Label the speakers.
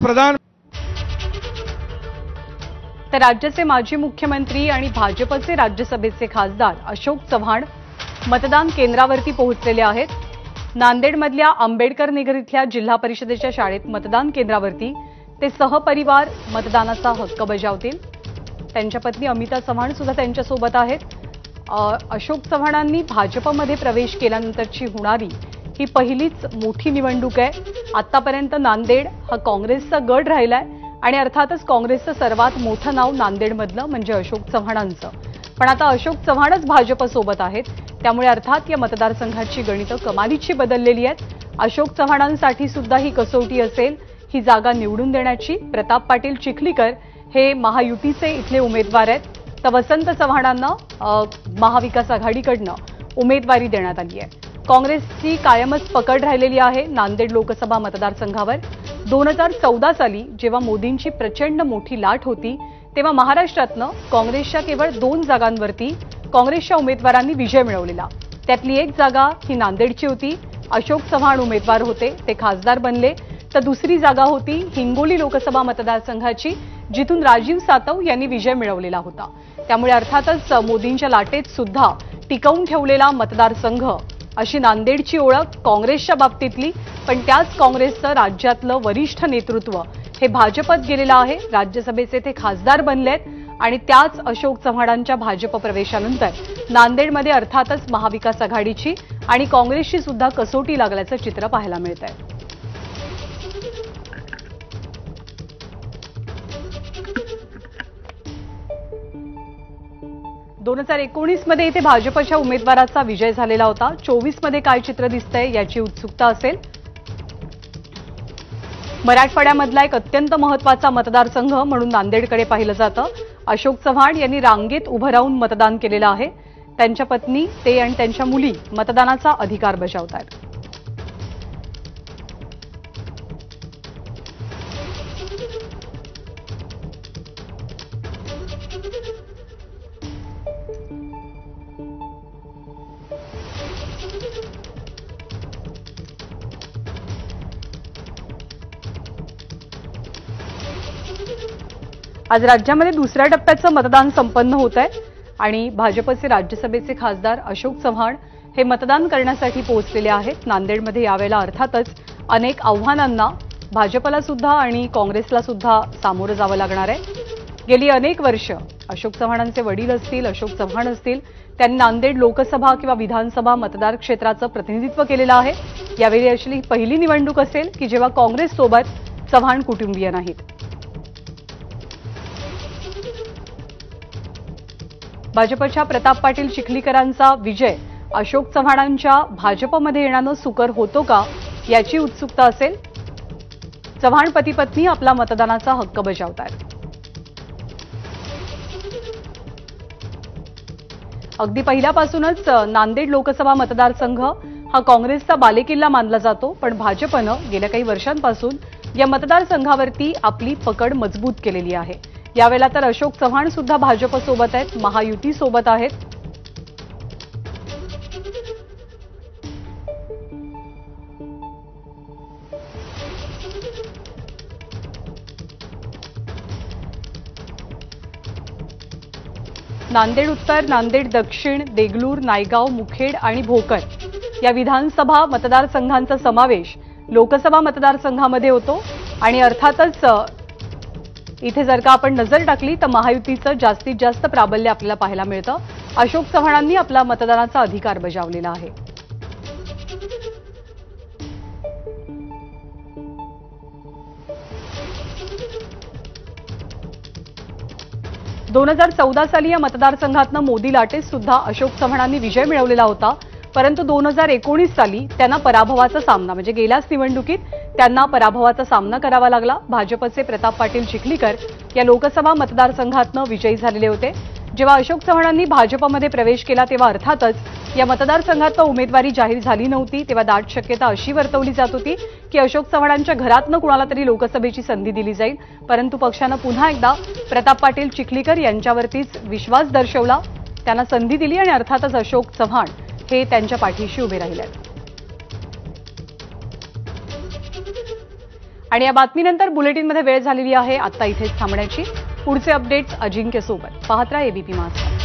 Speaker 1: प्रधान
Speaker 2: तर राज्याचे माजी मुख्यमंत्री आणि भाजपचे राज्यसभेचे खासदार अशोक चव्हाण मतदान केंद्रावरती पोहोचलेले आहेत। नांदेडमधल्या आंबेडकर नगर इथल्या जिल्हा परिषदेच्या शाळेत मतदान केंद्रावरती ते सहपरिवार मतदानाचा हक्क बजावतील। त्यांच्या पत्नी अमिता चव्हाण सुद्धा त्यांच्यासोबत आहेत। अशोक चव्हाणांनी भाजपमध्ये प्रवेश केल्यानंतरची होणारी ही पहिलीच मोठी निवडणूक आहे। आतापर्यंत नांदेड हा काँग्रेसचा गड राहिलाय आणि अर्थातच काँग्रेसचं सर्वात मोठं नाव नांदेडमधलं म्हणजे अशोक चव्हाणांचं। पण आता अशोक चव्हाणच भाजपसोबत आहेत, त्यामुळे अर्थात या मतदारसंघाची गणितं कमालीची बदललेली आहेत। अशोक चव्हाणांसाठी सुद्धा ही कसोटी असेल ही जागा निवडून देण्याची। प्रताप पाटील चिखलीकर हे महायुतीचे इथले उमेदवार आहेत, तर वसंत चव्हाणांना महाविकास आघाडीकडनं उमेदवारी देण्यात आली आहे। काँग्रेसची कायमच पकड राहिलेली आहे नांदेड लोकसभा मतदारसंघावर। 2014 साली जेव्हा मोदींची प्रचंड मोठी लाट होती तेव्हा महाराष्ट्रातनं काँग्रेसच्या केवळ 2 जागांवरती काँग्रेसच्या उमेदवारांनी विजय मिळवलेला। त्यातली एक जागा ही नांदेडची होती, अशोक चव्हाण उमेदवार होते, ते खासदार बनले। तर दुसरी जागा होती हिंगोली लोकसभा मतदारसंघाची, जिथून राजीव सातव यांनी विजय मिळवलेला होता। त्यामुळे अर्थातच मोदींच्या लाटेत सुद्धा टिकवून ठेवलेला मतदारसंघ अशी नांदेडची ओळख काँग्रेसच्या बाबतीतली। पण त्याच काँग्रेसचं राज्यातलं वरिष्ठ नेतृत्व हे भाजपत गेलेलं आहे। राज्यसभेचे ते खासदार बनलेत आणि त्याच अशोक चव्हाणांच्या भाजप प्रवेशानंतर नांदेडमध्ये अर्थातच महाविकास आघाडीची आणि काँग्रेसची सुद्धा कसोटी लागल्याचं चित्र पाहायला मिळतंय। 2019 मध्ये इथे भाजपच्या उमेदवाराचा विजय झालेला होता। 24 मध्ये काय चित्र दिसतंय याची उत्सुकता असेल। मराठवाड्यामधला एक अत्यंत महत्त्वाचा मतदारसंघ म्हणून नांदेडकडे पाहिलं जातं। अशोक चव्हाण यांनी रांगेत उभं राहून मतदान केलेलं आहे। त्यांच्या पत्नी ते आणि त्यांच्या मुली मतदानाचा अधिकार बजावतात। आज राज्यामध्ये दुसऱ्या टप्प्याचं मतदान संपन्न होत आहे आणि भाजपचे राज्यसभेचे खासदार अशोक चव्हाण हे मतदान करण्यासाठी पोहोचलेले आहेत। नांदेडमध्ये यावेळेला अर्थातच अनेक आव्हानांना भाजपला सुद्धा आणि काँग्रेसला सुद्धा सामोरं जावं लागणार आहे। गेली अनेक वर्ष अशोक चव्हाणांचे वडील असतील, अशोक चव्हाण असतील, त्यांनी नांदेड लोकसभा किंवा विधानसभा मतदार क्षेत्राचं प्रतिनिधित्व केलेलं आहे। यावेळी अशी पहिली निवडणूक असेल की जेव्हा काँग्रेससोबत चव्हाण कुटुंबीय नाहीत। भाजपच्या प्रताप पाटील चिखलीकरांचा विजय अशोक चव्हाणांच्या भाजपमध्ये येण्यानं सुकर होतो का याची उत्सुकता असेल। चव्हाण पती पत्नी आपला मतदानाचा हक्क बजावतात। अगदी पहिल्यापासूनच नांदेड लोकसभा मतदारसंघ हा काँग्रेसचा बालेकिल्ला मानला जातो, पण भाजपनं गेल्या काही वर्षांपासून या मतदारसंघावरती आपली पकड मजबूत केलेली आहे। यावेळेला तर अशोक चव्हाण सुद्धा भाजपसोबत आहेत, महायुती सोबत आहेत। नांदेड उत्तर, नांदेड दक्षिण, देगलूर, नायगाव, मुखेड आणि भोकर या विधानसभा मतदारसंघांचा समावेश लोकसभा मतदारसंघामध्ये होतो आणि अर्थातच इथे जर का आपण नजर टाकली तर महायुतीचं जास्तीत जास्त प्राबल्य आपल्याला पाहायला मिळतं। अशोक चव्हाणांनी आपला मतदानाचा अधिकार बजावलेला आहे। दोन 2014 साली या मतदारसंघातनं मोदी लाटेत सुद्धा अशोक चव्हाणांनी विजय मिळवलेला होता, परंतु 2019 साली त्यांना पराभवाचा सामना म्हणजे गेल्याच निवडणुकीत त्यांना पराभवाचा सामना करावा लागला। भाजपचे प्रताप पाटील चिखलीकर या लोकसभा मतदारसंघातनं विजयी झालेले होते। जेव्हा अशोक चव्हाणांनी भाजपमध्ये प्रवेश केला तेव्हा अर्थातच या मतदारसंघातनं उमेदवारी जाहीर झाली नव्हती, तेव्हा दाट शक्यता अशी वर्तवली जात होती की अशोक चव्हाणांच्या घरातनं कुणाला तरी लोकसभेची संधी दिली जाईल, परंतु पक्षानं पुन्हा एकदा प्रताप पाटील चिखलीकर यांच्यावरतीच विश्वास दर्शवला, त्यांना संधी दिली आणि अर्थातच अशोक चव्हाण हे त्यांच्या पाठीशी उभे राहिले। आणि या बातमीनंतर बुलेटिनमध्ये वेळ झालेली आहे आता इथेच थांबण्याची। पुढचे अपडेट्स अजिंक्य सोबत पाहत रहा एबीपी माझा।